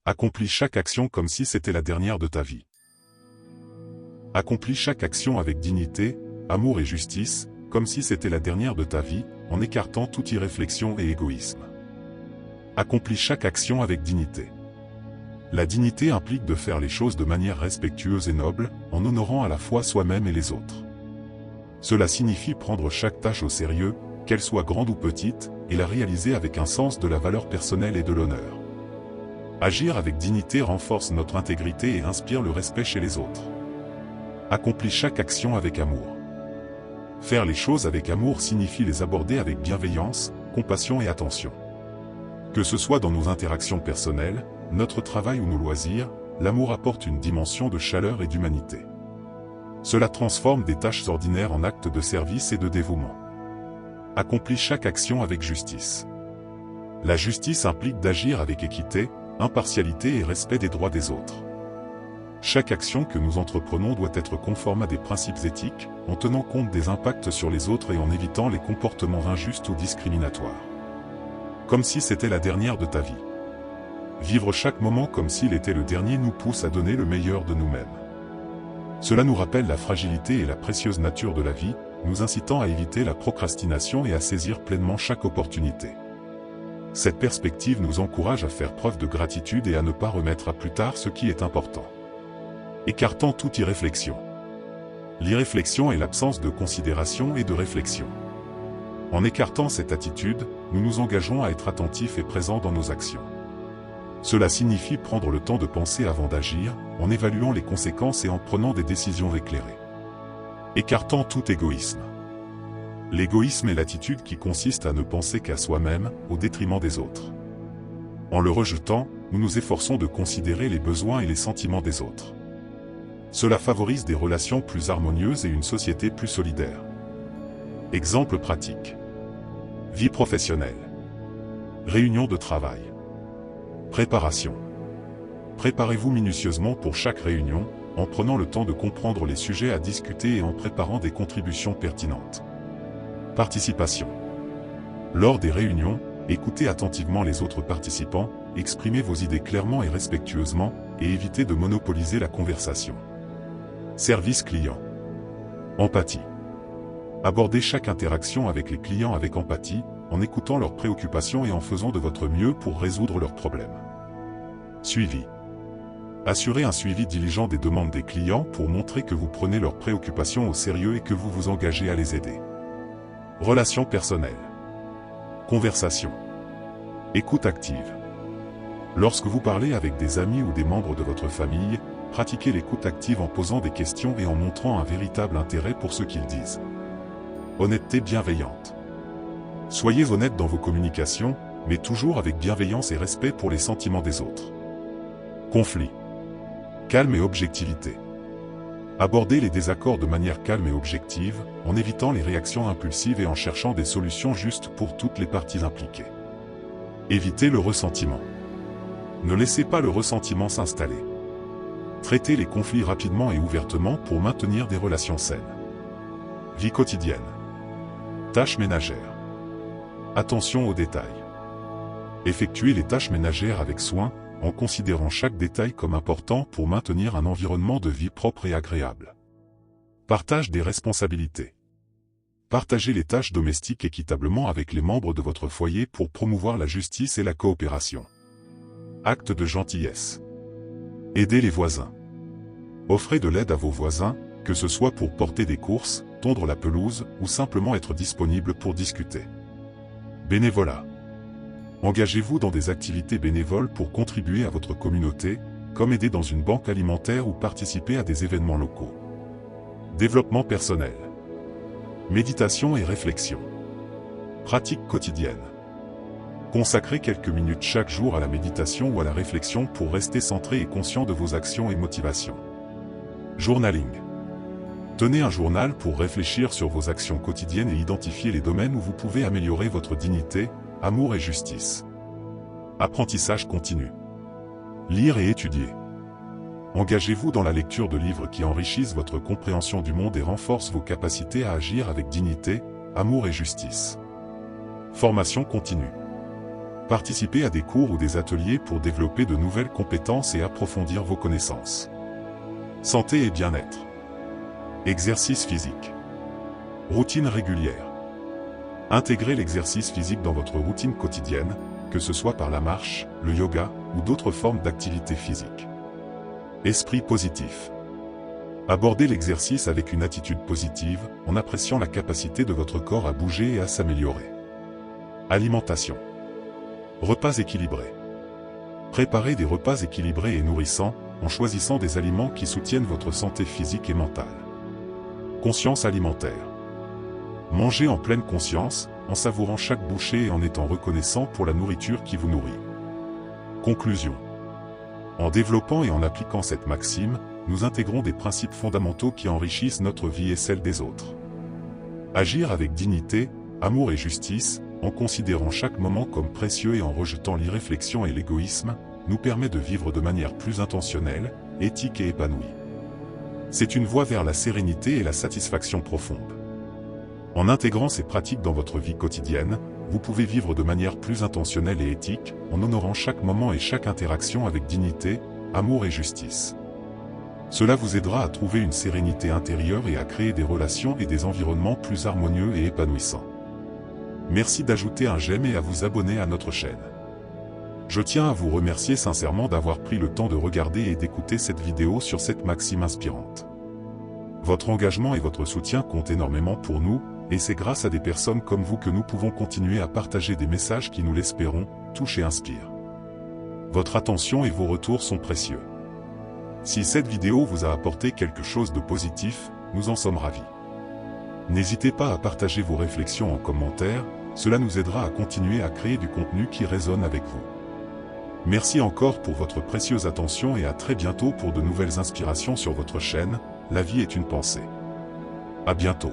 Accomplis chaque action comme si c'était la dernière de ta vie. Accomplis chaque action avec dignité, amour et justice, comme si c'était la dernière de ta vie, en écartant toute irréflexion et égoïsme. Accomplis chaque action avec dignité. La dignité implique de faire les choses de manière respectueuse et noble, en honorant à la fois soi-même et les autres. Cela signifie prendre chaque tâche au sérieux, qu'elle soit grande ou petite, et la réaliser avec un sens de la valeur personnelle et de l'honneur. Agir avec dignité renforce notre intégrité et inspire le respect chez les autres. Accomplis chaque action avec amour. Faire les choses avec amour signifie les aborder avec bienveillance, compassion et attention. Que ce soit dans nos interactions personnelles, notre travail ou nos loisirs, l'amour apporte une dimension de chaleur et d'humanité. Cela transforme des tâches ordinaires en actes de service et de dévouement. Accomplis chaque action avec justice. La justice implique d'agir avec équité, impartialité et respect des droits des autres. Chaque action que nous entreprenons doit être conforme à des principes éthiques, en tenant compte des impacts sur les autres et en évitant les comportements injustes ou discriminatoires. Comme si c'était la dernière de ta vie. Vivre chaque moment comme s'il était le dernier nous pousse à donner le meilleur de nous-mêmes. Cela nous rappelle la fragilité et la précieuse nature de la vie, nous incitant à éviter la procrastination et à saisir pleinement chaque opportunité. Cette perspective nous encourage à faire preuve de gratitude et à ne pas remettre à plus tard ce qui est important. Écartant toute irréflexion. L'irréflexion est l'absence de considération et de réflexion. En écartant cette attitude, nous nous engageons à être attentifs et présents dans nos actions. Cela signifie prendre le temps de penser avant d'agir, en évaluant les conséquences et en prenant des décisions éclairées. Écartant tout égoïsme. L'égoïsme est l'attitude qui consiste à ne penser qu'à soi-même, au détriment des autres. En le rejetant, nous nous efforçons de considérer les besoins et les sentiments des autres. Cela favorise des relations plus harmonieuses et une société plus solidaire. Exemple pratique. Vie professionnelle. Réunion de travail. Préparation. Préparez-vous minutieusement pour chaque réunion, en prenant le temps de comprendre les sujets à discuter et en préparant des contributions pertinentes. Participation. Lors des réunions, écoutez attentivement les autres participants, exprimez vos idées clairement et respectueusement, et évitez de monopoliser la conversation. Service client. Empathie. Abordez chaque interaction avec les clients avec empathie, en écoutant leurs préoccupations et en faisant de votre mieux pour résoudre leurs problèmes. Suivi. Assurez un suivi diligent des demandes des clients pour montrer que vous prenez leurs préoccupations au sérieux et que vous vous engagez à les aider. Relations personnelles. Conversation. Écoute active. Lorsque vous parlez avec des amis ou des membres de votre famille, pratiquez l'écoute active en posant des questions et en montrant un véritable intérêt pour ce qu'ils disent. Honnêteté bienveillante. Soyez honnête dans vos communications, mais toujours avec bienveillance et respect pour les sentiments des autres. Conflit. Calme et objectivité. Abordez les désaccords de manière calme et objective, en évitant les réactions impulsives et en cherchant des solutions justes pour toutes les parties impliquées. Évitez le ressentiment. Ne laissez pas le ressentiment s'installer. Traitez les conflits rapidement et ouvertement pour maintenir des relations saines. Vie quotidienne. Tâches ménagères. Attention aux détails. Effectuez les tâches ménagères avec soin, en considérant chaque détail comme important pour maintenir un environnement de vie propre et agréable. Partage des responsabilités. Partagez les tâches domestiques équitablement avec les membres de votre foyer pour promouvoir la justice et la coopération. Acte de gentillesse. Aidez les voisins. Offrez de l'aide à vos voisins, que ce soit pour porter des courses, tondre la pelouse ou simplement être disponible pour discuter. Bénévolat. Engagez-vous dans des activités bénévoles pour contribuer à votre communauté, comme aider dans une banque alimentaire ou participer à des événements locaux. Développement personnel. Méditation et réflexion. Pratique quotidienne. Consacrez quelques minutes chaque jour à la méditation ou à la réflexion pour rester centré et conscient de vos actions et motivations. Journaling. Tenez un journal pour réfléchir sur vos actions quotidiennes et identifier les domaines où vous pouvez améliorer votre dignité, amour et justice. Apprentissage continu. Lire et étudier. Engagez-vous dans la lecture de livres qui enrichissent votre compréhension du monde et renforcent vos capacités à agir avec dignité, amour et justice. Formation continue. Participez à des cours ou des ateliers pour développer de nouvelles compétences et approfondir vos connaissances. Santé et bien-être. Exercice physique. Routine régulière. Intégrez l'exercice physique dans votre routine quotidienne, que ce soit par la marche, le yoga ou d'autres formes d'activité physique. Esprit positif. Abordez l'exercice avec une attitude positive, en appréciant la capacité de votre corps à bouger et à s'améliorer. Alimentation. Repas équilibrés. Préparez des repas équilibrés et nourrissants, en choisissant des aliments qui soutiennent votre santé physique et mentale. Conscience alimentaire. Mangez en pleine conscience, en savourant chaque bouchée et en étant reconnaissant pour la nourriture qui vous nourrit. Conclusion. En développant et en appliquant cette maxime, nous intégrons des principes fondamentaux qui enrichissent notre vie et celle des autres. Agir avec dignité, amour et justice, en considérant chaque moment comme précieux et en rejetant l'irréflexion et l'égoïsme, nous permet de vivre de manière plus intentionnelle, éthique et épanouie. C'est une voie vers la sérénité et la satisfaction profonde. En intégrant ces pratiques dans votre vie quotidienne, vous pouvez vivre de manière plus intentionnelle et éthique, en honorant chaque moment et chaque interaction avec dignité, amour et justice. Cela vous aidera à trouver une sérénité intérieure et à créer des relations et des environnements plus harmonieux et épanouissants. Merci d'ajouter un j'aime et à vous abonner à notre chaîne. Je tiens à vous remercier sincèrement d'avoir pris le temps de regarder et d'écouter cette vidéo sur cette maxime inspirante. Votre engagement et votre soutien comptent énormément pour nous, et c'est grâce à des personnes comme vous que nous pouvons continuer à partager des messages qui, nous l'espérons, touchent et inspirent. Votre attention et vos retours sont précieux. Si cette vidéo vous a apporté quelque chose de positif, nous en sommes ravis. N'hésitez pas à partager vos réflexions en commentaire, cela nous aidera à continuer à créer du contenu qui résonne avec vous. Merci encore pour votre précieuse attention et à très bientôt pour de nouvelles inspirations sur votre chaîne, La vie est une pensée. À bientôt.